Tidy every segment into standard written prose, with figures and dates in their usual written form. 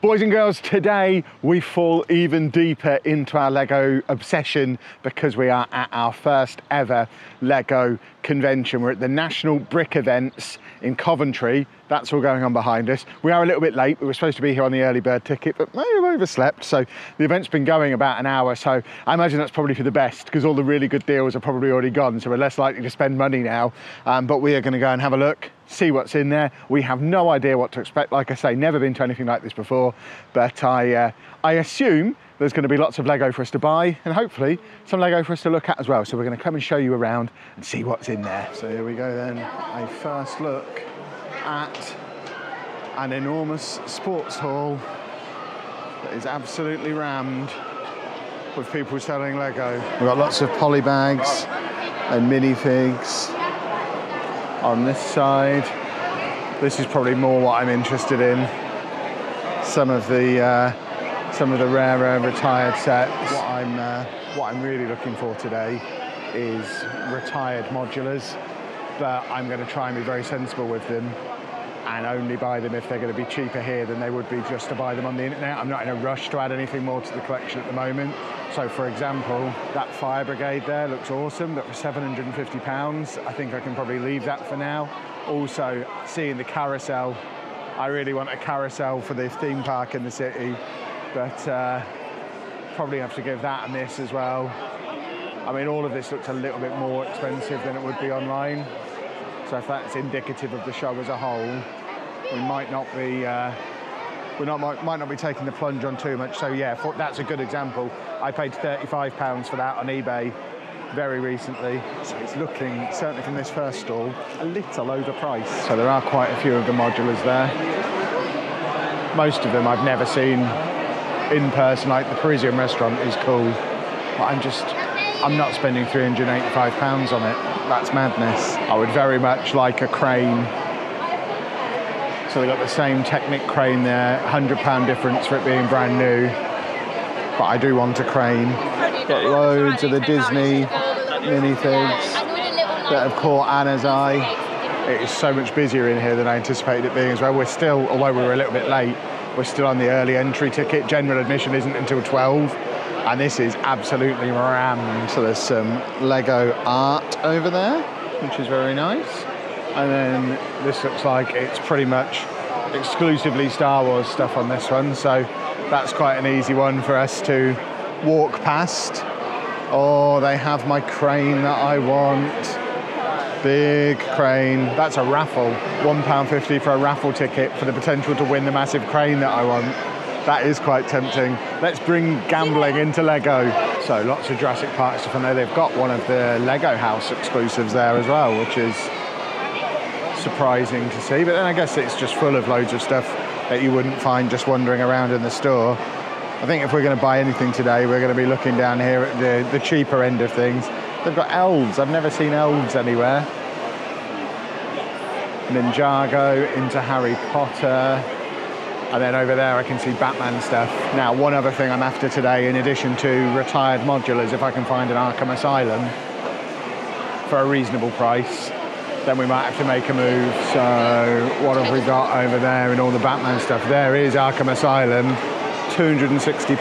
Boys and girls, today we fall even deeper into our Lego obsession because we are at our first ever Lego convention. We're at the National Brick Events in Coventry. That's all going on behind us. We are a little bit late. We were supposed to be here on the early bird ticket, but may have overslept. So the event's been going about an hour. So I imagine that's probably for the best because all the really good deals are probably already gone. So we're less likely to spend money now. But we are going to go and have a look, see what's in there. We have no idea what to expect. Like I say, never been to anything like this before, but I assume there's going to be lots of Lego for us to buy and hopefully some Lego for us to look at as well. So we're going to come and show you around and see what's in there. So here we go then, a first look at an enormous sports hall that is absolutely rammed with people selling Lego. We've got lots of poly bags and minifigs on this side. This is probably more what I'm interested in. Some of the rarer retired sets. What I'm really looking for today is retired modulars, but I'm going to try and be very sensible with them and only buy them if they're going to be cheaper here than they would be just to buy them on the internet. I'm not in a rush to add anything more to the collection at the moment. So for example, that fire brigade there looks awesome, but for £750, I think I can probably leave that for now. Also, seeing the carousel, I really want a carousel for the theme park in the city, but probably have to give that a miss as well. I mean, all of this looks a little bit more expensive than it would be online. So if that's indicative of the show as a whole, we might not be might not be taking the plunge on too much. So yeah, that's a good example. I paid £35 for that on eBay very recently. So it's looking, certainly from this first stall, a little overpriced. So there are quite a few of the modulars there. Most of them I've never seen in person, like the Parisian restaurant is cool. But I'm not spending £385 on it. That's madness. I would very much like a crane. So they've got the same Technic crane there, £100 difference for it being brand new. But I do want a crane. Got loads of the Disney minifigs that have caught Anna's eye. It is so much busier in here than I anticipated it being as well. We're still, although we were a little bit late, we're still on the early entry ticket. General admission isn't until 12. And this is absolutely rammed. So there's some Lego art over there, which is very nice. And then this looks like it's pretty much exclusively Star Wars stuff on this one. So that's quite an easy one for us to walk past. Oh, they have my crane that I want. Big crane. That's a raffle. £1.50 for a raffle ticket for the potential to win the massive crane that I want. That is quite tempting. Let's bring gambling into Lego. So lots of Jurassic Park stuff. I know they've got one of the Lego House exclusives there as well, which is surprising to see. But then I guess it's just full of loads of stuff that you wouldn't find just wandering around in the store. I think if we're going to buy anything today, we're going to be looking down here at the cheaper end of things. They've got elves. I've never seen elves anywhere. Ninjago into Harry Potter. And then over there I can see Batman stuff. Now, one other thing I'm after today, in addition to retired modulars, if I can find an Arkham Asylum for a reasonable price, then we might have to make a move. So what have we got over there in all the Batman stuff? There is Arkham Asylum, £260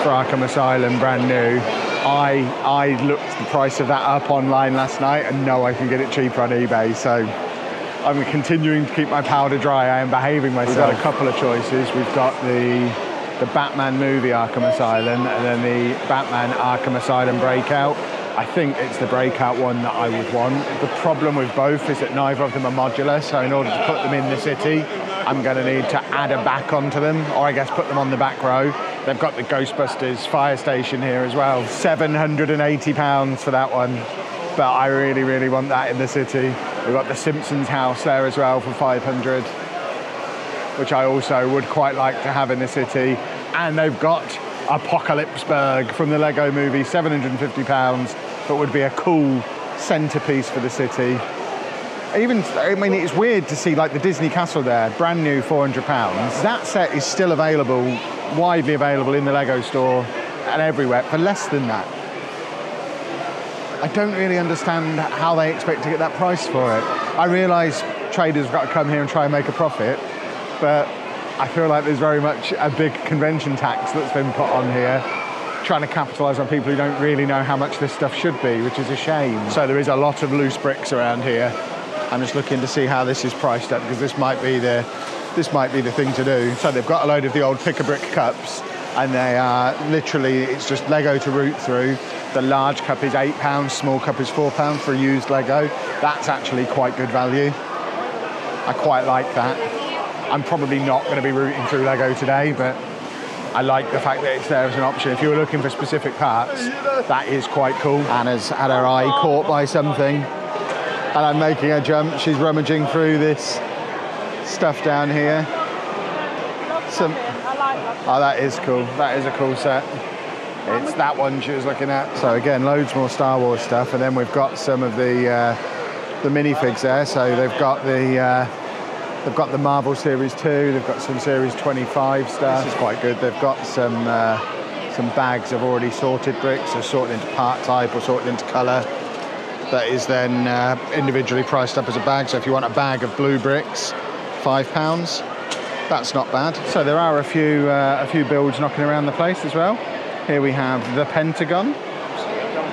for Arkham Asylum, brand new. I looked the price of that up online last night and know I can get it cheaper on eBay. So I'm continuing to keep my powder dry. I am behaving myself. We've got a couple of choices. We've got the Batman movie Arkham Asylum and then the Batman Arkham Asylum Breakout. I think it's the Breakout one that I would want. The problem with both is that neither of them are modular, so in order to put them in the city, I'm going to need to add a back onto them, or I guess put them on the back row. They've got the Ghostbusters fire station here as well. £780 for that one. But I really, really want that in the city. We've got the Simpsons house there as well for £500, which I also would quite like to have in the city. And they've got Apocalypseburg from the Lego movie, £750, but would be a cool centerpiece for the city. I mean, it's weird to see like the Disney castle there, brand new, £400. That set is still available, widely available in the Lego store and everywhere for less than that. I don't really understand how they expect to get that price for it. I realise traders have got to come here and try and make a profit, but I feel like there's very much a big convention tax that's been put on here, trying to capitalise on people who don't really know how much this stuff should be, which is a shame. So there is a lot of loose bricks around here. I'm just looking to see how this is priced up, because this might be the thing to do. So they've got a load of the old pick-a-brick cups, and they are literally, it's just Lego to root through. The large cup is £8, small cup is £4 for a used Lego. That's actually quite good value. I quite like that. I'm probably not going to be rooting through Lego today, but I like the fact that it's there as an option. If you were looking for specific parts, that is quite cool. Anna's had her eye caught by something, and I'm making a jump. She's rummaging through this stuff down here. Oh, that is cool. That is a cool set. It's that one she was looking at. So again, loads more Star Wars stuff, and then we've got some of the minifigs there. So they've got the Marvel Series 2. They've got some Series 25 stuff. This is quite good. They've got some bags of already sorted bricks, so sorted into part type or sorted into colour. That is then individually priced up as a bag. So if you want a bag of blue bricks, £5. That's not bad. So there are a few builds knocking around the place as well. Here we have the Pentagon,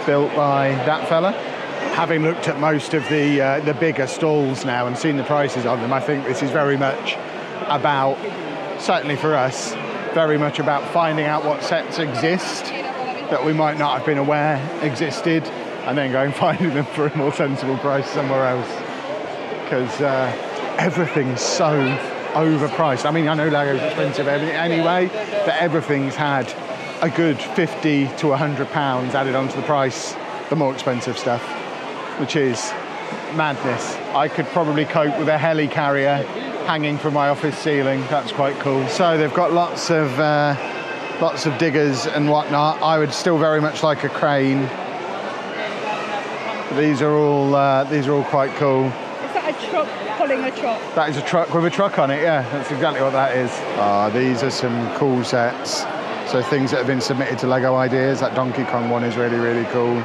built by that fella. Having looked at most of the bigger stalls now and seen the prices on them, I think this is very much about, certainly for us, very much about finding out what sets exist that we might not have been aware existed, and then going finding them for a more sensible price somewhere else. Because everything's so overpriced. I mean, I know Lego's expensive anyway, but everything's had a good £50 to £100 added onto the price, the more expensive stuff, which is madness. I could probably cope with a helicarrier hanging from my office ceiling. That's quite cool. So they've got lots of diggers and whatnot. I would still very much like a crane. These are all quite cool. Is that a truck pulling a truck? That is a truck with a truck on it, yeah. That's exactly what that is. These are some cool sets. So things that have been submitted to Lego Ideas. That Donkey Kong one is really, really cool.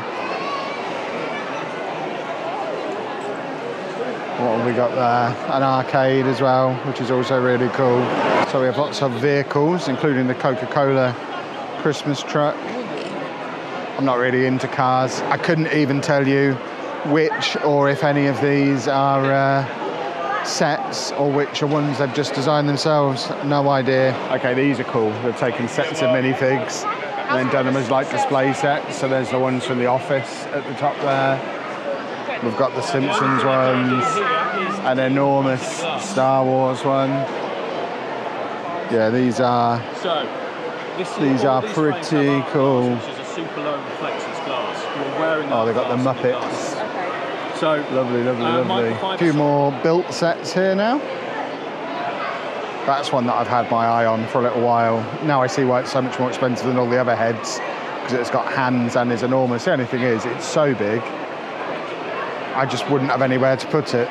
What have we got there? An arcade as well, which is also really cool. So we have lots of vehicles, including the Coca-Cola Christmas truck. I'm not really into cars. I couldn't even tell you which or if any of these are sets or which are ones they've just designed themselves. No idea. Okay, these are cool. They've taken sets of minifigs and then done them as like display sets. So there's the ones from The Office at the top there. We've got the Simpsons ones, an enormous Star Wars one. Yeah, these are pretty cool. Oh, they've got the Muppets. So lovely. A few more built sets here now. That's one that I've had my eye on for a little while. Now I see why it's so much more expensive than all the other heads, because it's got hands and is enormous. The only thing is, it's so big, I just wouldn't have anywhere to put it.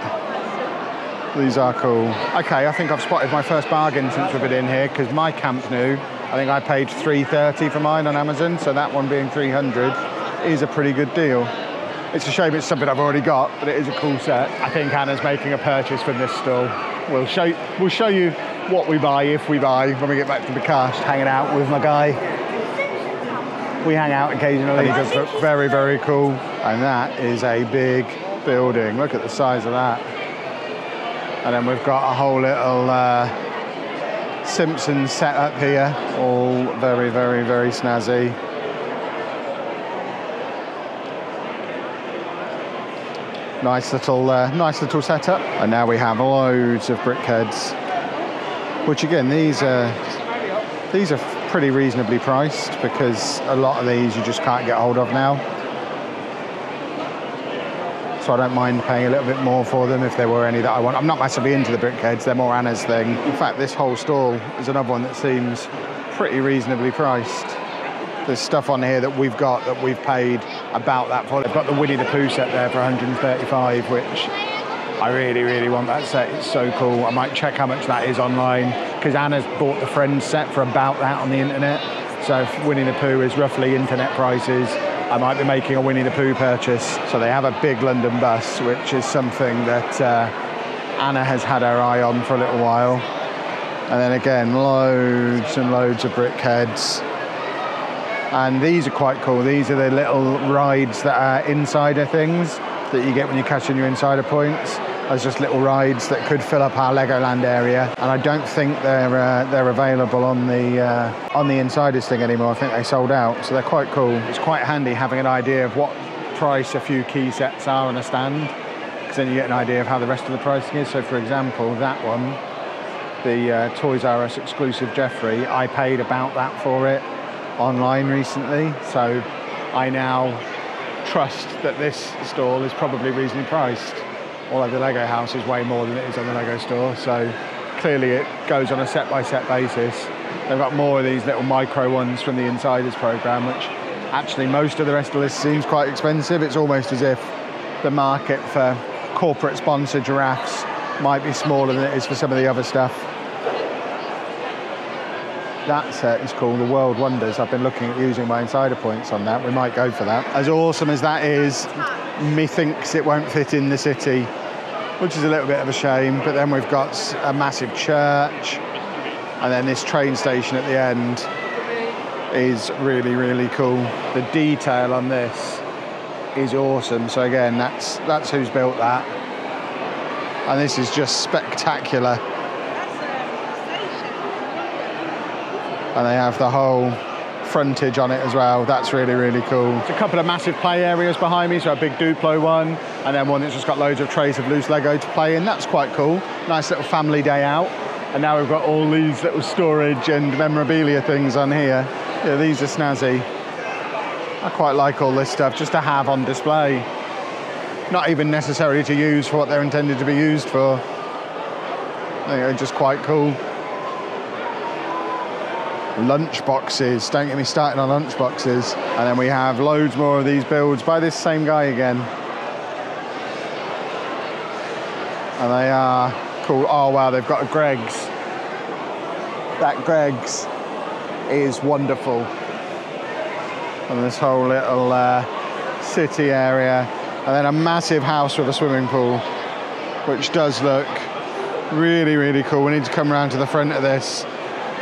These are cool. Okay, I think I've spotted my first bargain since we've been in here, because my Camp Nou, I think I paid $3.30 for mine on Amazon, so that one being $300 is a pretty good deal. It's a shame it's something I've already got, but it is a cool set. I think Anna's making a purchase from this stall. We'll show you what we buy, if we buy, when we get back to the car. Just hanging out with my guy. We hang out occasionally. He does look very, very cool. And that is a big building. Look at the size of that. And then we've got a whole little Simpsons set up here. All very, very, very snazzy. Nice little setup. And now we have loads of brickheads, which again, these are pretty reasonably priced, because a lot of these you just can't get hold of now. So I don't mind paying a little bit more for them if there were any that I want. I'm not massively into the brickheads, they're more Anna's thing. In fact, this whole stall is another one that seems pretty reasonably priced. There's stuff on here that we've got that we've paid about that for. They've got the Winnie the Pooh set there for $135, which I really, really want that set. It's so cool. I might check how much that is online, because Anna's bought the Friends set for about that on the internet. So if Winnie the Pooh is roughly internet prices, I might be making a Winnie the Pooh purchase. So they have a big London bus, which is something that Anna has had her eye on for a little while. And then again, loads and loads of brick heads. And these are quite cool. These are the little rides that are insider things that you get when you cash in your insider points. There's just little rides that could fill up our Legoland area. And I don't think they're available on the insiders thing anymore. I think they sold out, so they're quite cool. It's quite handy having an idea of what price a few key sets are on a stand, because then you get an idea of how the rest of the pricing is. So for example, that one, the Toys R Us exclusive Jeffrey, I paid about that for it online recently, so I now trust that this stall is probably reasonably priced, although the Lego house is way more than it is on the Lego store, so clearly it goes on a set-by-set basis. They've got more of these little micro ones from the Insiders programme, which actually most of the rest of the list seems quite expensive. It's almost as if the market for corporate sponsored giraffes might be smaller than it is for some of the other stuff. That set is called the World Wonders. I've been looking at using my insider points on that. We might go for that. As awesome as that is, methinks it won't fit in the city, which is a little bit of a shame. But then we've got a massive church, and then this train station at the end is really, really cool. The detail on this is awesome. So again, that's who's built that. And this is just spectacular. And they have the whole frontage on it as well. That's really, really cool. There's a couple of massive play areas behind me, so a big Duplo one, and then one that's just got loads of trays of loose Lego to play in. That's quite cool. Nice little family day out. And now we've got all these little storage and memorabilia things on here. Yeah, these are snazzy. I quite like all this stuff just to have on display. Not even necessarily to use for what they're intended to be used for. I think they're just quite cool. Lunch boxes, don't get me started on lunch boxes. And then we have loads more of these builds by this same guy again. And they are cool. Oh wow, they've got a Greggs. That Greggs is wonderful. And this whole little city area. And then a massive house with a swimming pool, which does look really, really cool. We need to come around to the front of this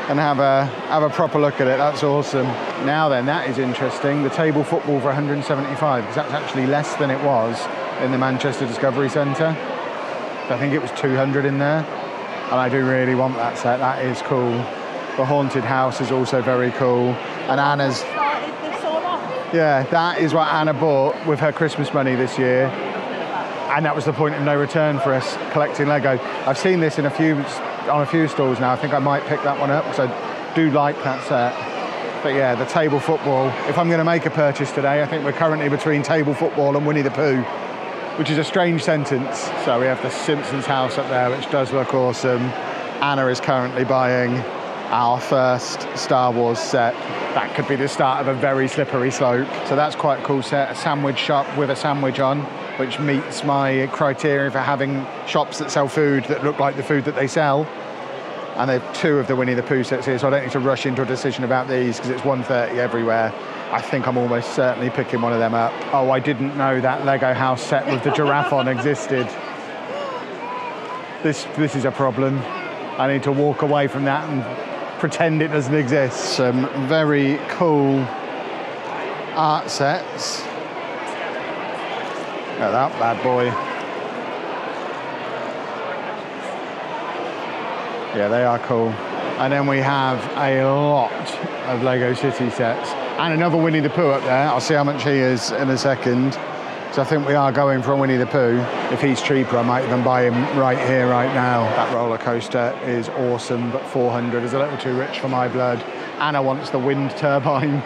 and have a proper look at it. That's awesome. Now then, that is interesting. The table football for 175, because that's actually less than it was in the Manchester Discovery Centre. I think it was 200 in there. And I do really want that set. That is cool. The haunted house is also very cool. And Anna's... Yeah, that is what Anna bought with her Christmas money this year. And that was the point of no return for us, collecting Lego. I've seen this on a few stalls now. I think I might pick that one up, because I do like that set. But yeah, the table football. If I'm going to make a purchase today, I think we're currently between table football and Winnie the Pooh, which is a strange sentence. So we have the Simpsons house up there, which does look awesome. Anna is currently buying our first Star Wars set. That could be the start of a very slippery slope. So that's quite a cool set. A sandwich shop with a sandwich on, which meets my criteria for having shops that sell food that look like the food that they sell. And there are two of the Winnie the Pooh sets here, so I don't need to rush into a decision about these, because it's 130 everywhere. I think I'm almost certainly picking one of them up. Oh, I didn't know that Lego house set with the giraffe on existed. This is a problem. I need to walk away from that and pretend it doesn't exist. Some very cool art sets. Look at that bad boy. Yeah, they are cool. And then we have a lot of Lego City sets. And another Winnie the Pooh up there. I'll see how much he is in a second. So I think we are going for a Winnie the Pooh. If he's cheaper, I might even buy him right here, right now. That roller coaster is awesome, but 400 is a little too rich for my blood. Anna wants the wind turbine.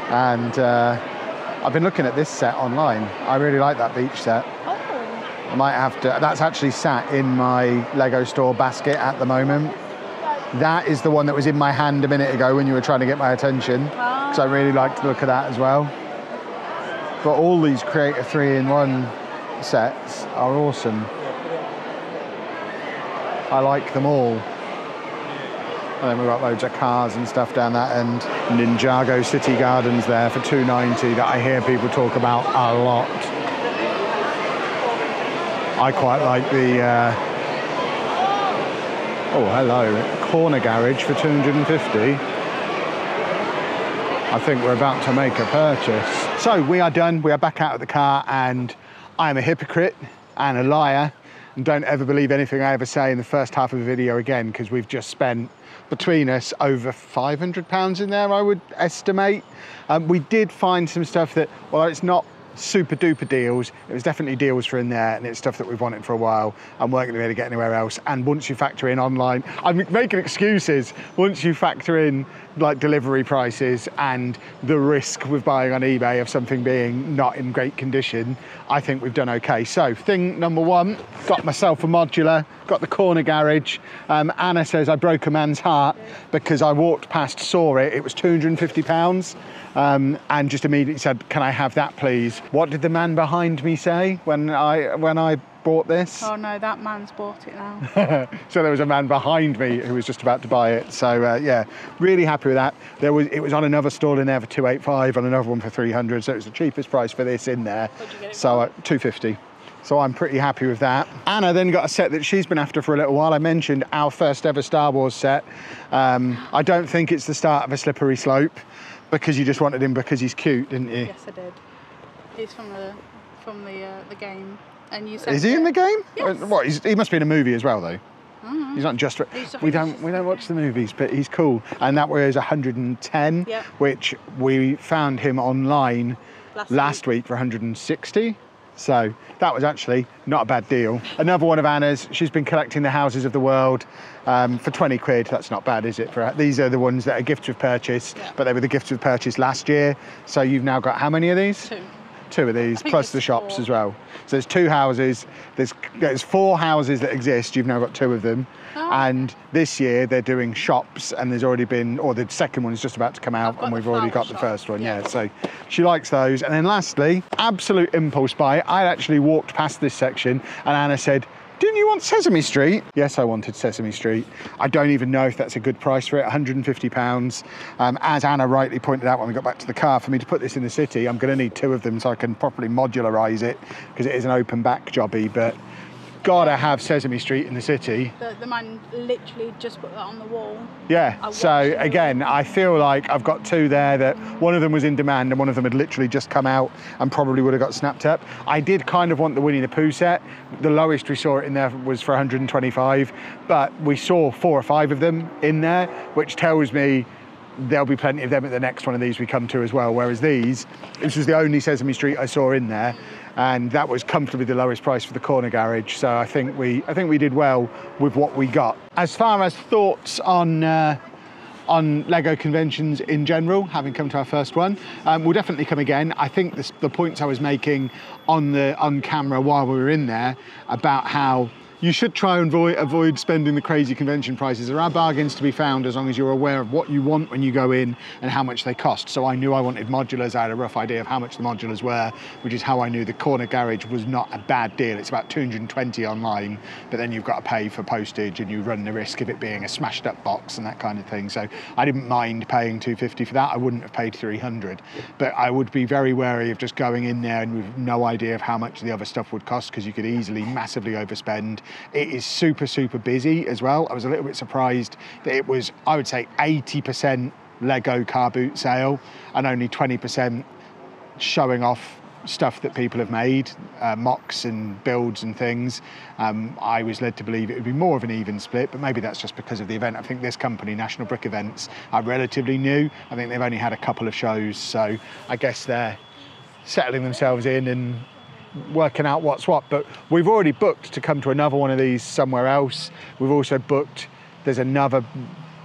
And I've been looking at this set online. I really like that beach set. I might have to, that's actually sat in my Lego store basket at the moment. That is the one that was in my hand a minute ago when you were trying to get my attention, because I really like to look at that as well. But all these Creator 3-in-1 sets are awesome. I like them all. And then we've got loads of cars and stuff down that end. Ninjago City Gardens there for $290 that I hear people talk about a lot. I quite like Oh, hello. Corner garage for 250. I think we're about to make a purchase. So we are done. We are back out of the car, and I am a hypocrite and a liar, and don't ever believe anything I ever say in the first half of the video again, because we've just spent, between us, over £500 in there, I would estimate. We did find some stuff that, well, it's not super duper deals, it was definitely deals for in there, and it's stuff that we've wanted for a while and weren't going to be able to get anywhere else. And once you factor in online, I'm making excuses, once you factor in like delivery prices and the risk with buying on eBay of something being not in great condition, I think we've done okay. So thing number one, got myself a modular, got the corner garage. Anna says I broke a man's heart because I walked past, saw it, it was £250, and just immediately said, can I have that please? What did the man behind me say when I bought this? Oh no, that man's bought it now. So there was a man behind me who was just about to buy it. So yeah, really happy with that. It was on another stall in there for 285, on another one for 300. So it was the cheapest price for this in there. What'd you get it so 250. So I'm pretty happy with that. Anna then got a set that she's been after for a little while. I mentioned our first ever Star Wars set. I don't think it's the start of a slippery slope, because you just wanted him because he's cute, didn't you? Yes, I did. He's from the game. And you said, is he in the game? Yes. What? He must be in a movie as well, though. Mm-hmm. He's not just. We don't watch the movies, but he's cool. And that was 110, yep. Which we found him online last week for 160. So that was actually not a bad deal. Another one of Anna's. She's been collecting the houses of the world for 20 quid. That's not bad, is it? For these are the ones that are gifts with purchase, yeah. But they were the gifts with purchase last year. So you've now got how many of these? Two of these, plus the shops 4. As well. So there's 2 houses. There's 4 houses that exist. You've now got 2 of them. Oh. And this year they're doing shops, and there's already been, or the second one is just about to come out, and we've already got the first one. Yeah. So she likes those. And then lastly, absolute impulse buy. I actually walked past this section, and Anna said, didn't you want Sesame Street? Yes, I wanted Sesame Street. I don't even know if that's a good price for it, £150. As Anna rightly pointed out when we got back to the car, for me to put this in the city, I'm going to need 2 of them so I can properly modularise it, because it is an open back jobby, but gotta have Sesame Street in the city. The man literally just put that on the wall. Yeah, so again, I feel like I've got 2 there that one of them was in demand and one of them had literally just come out and probably would have got snapped up. I did kind of want the Winnie the Pooh set. The lowest we saw it in there was for 125, but we saw 4 or 5 of them in there, which tells me there'll be plenty of them at the next one of these we come to as well. Whereas this was the only Sesame Street I saw in there, and that was comfortably the lowest price for the corner garage. So I think we did well with what we got. As far as thoughts on Lego conventions in general, having come to our first one, we'll definitely come again. I think the points I was making on camera while we were in there about how you should try and avoid spending the crazy convention prices. There are bargains to be found as long as you're aware of what you want when you go in and how much they cost. So I knew I wanted modulars. I had a rough idea of how much the modulars were, which is how I knew the corner garage was not a bad deal. It's about 220 online, but then you've got to pay for postage and you run the risk of it being a smashed up box and that kind of thing. So I didn't mind paying 250 for that. I wouldn't have paid 300, but I would be very wary of just going in there and with no idea of how much the other stuff would cost, because you could easily massively overspend. It is super, super busy as well. I was a little bit surprised that it was, I would say, 80% Lego car boot sale and only 20% showing off stuff that people have made, mocks and builds and things. I was led to believe it would be more of an even split, but maybe that's just because of the event. I think this company, National Brick Events, are relatively new. I think they've only had a couple of shows, so I guess they're settling themselves in and working out what's what. But we've already booked to come to another one of these somewhere else. We've also booked, there's another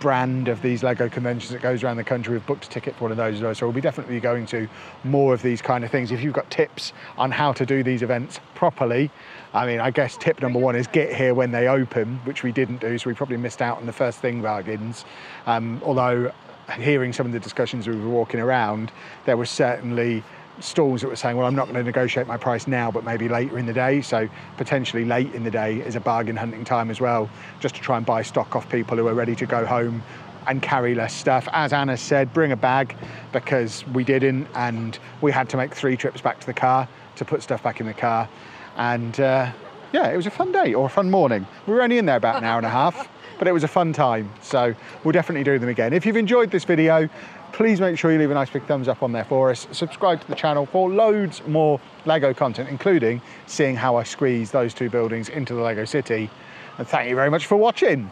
brand of these Lego conventions that goes around the country. We've booked a ticket for one of those as well, so we'll be definitely going to more of these kind of things. If you've got tips on how to do these events properly, I mean, I guess tip number 1 is get here when they open, which we didn't do, so we probably missed out on the first thing bargains. Although hearing some of the discussions we were walking around, there was certainly stalls that were saying, well, I'm not going to negotiate my price now, but maybe later in the day. So potentially late in the day is a bargain hunting time as well, just to try and buy stock off people who are ready to go home and carry less stuff. As Anna said, bring a bag, because we didn't, and we had to make 3 trips back to the car to put stuff back in the car. And yeah, it was a fun day, or a fun morning. We were only in there about an hour and a half. but it was a fun time, so we'll definitely do them again. If you've enjoyed this video, please make sure you leave a nice big thumbs up on there for us. Subscribe to the channel for loads more Lego content, including seeing how I squeeze those two buildings into the Lego city. And thank you very much for watching.